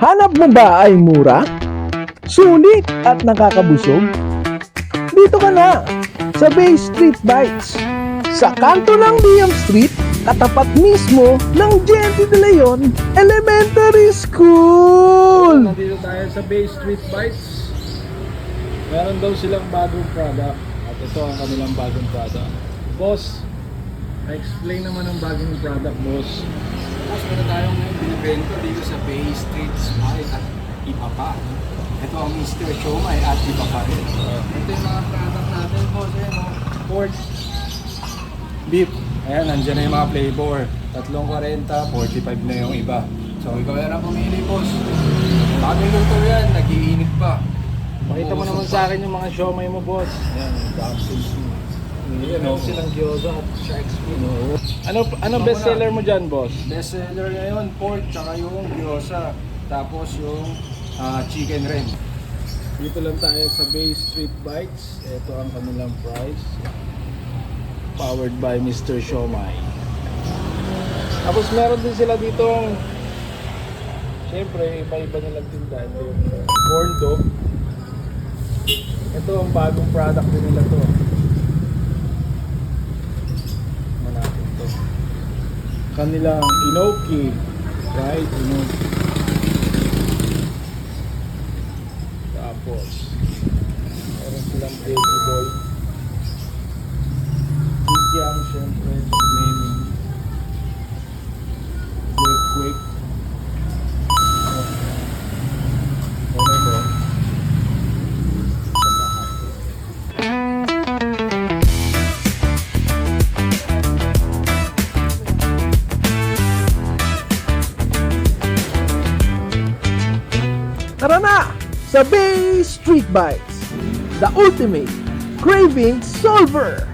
Hanap mo ba ay mura, sulit at nakakabusog? Dito ka na sa Bay Street Bites. Sa kanto ng Liam Street, katapat mismo ng Gente de Leon Elementary School. Nandito tayo sa Bay Street Bites. Meron daw silang bagong product. At ito ang kanilang bagong product. Boss, explain naman ang bagong product, boss. Tapos meron tayong binibento dito sa Bay Street Bites at iba pa. Ito ang Mr. Siomai at iba pa rin. Ito yung mga product natin, boss. Ayan, pork, beef. Ayan, nandiyan na yung mga flavor. 3.40, 45 na yung iba. So, ikaw yan ang pumili, boss. Bagong luto yan, nag-iinit pa. Pakita mo naman sa akin yung mga siomai mo, boss. Ayan, dumplings mo. Meron silang gyoza at shark's fin. Ano best seller mo dyan, boss? Best seller ngayon, pork, tsaka yung gyoza. Tapos yung chicken rin. Dito lang tayo sa Bay Street Bites. Ito ang kanilang price. Powered by Mr. Siomai. Tapos meron din sila dito, siyempre iba-iba nilang tindahan. Ito yung corn dog. Ito ang bagong product din nila to. Manapin to. Kanilang inoki. Right? Inoki. Tapos meron silang baby boy. Kikiam, syempre, menu. Quick. Ano ba? Tara na sa Bay Street Bites, the ultimate craving solver.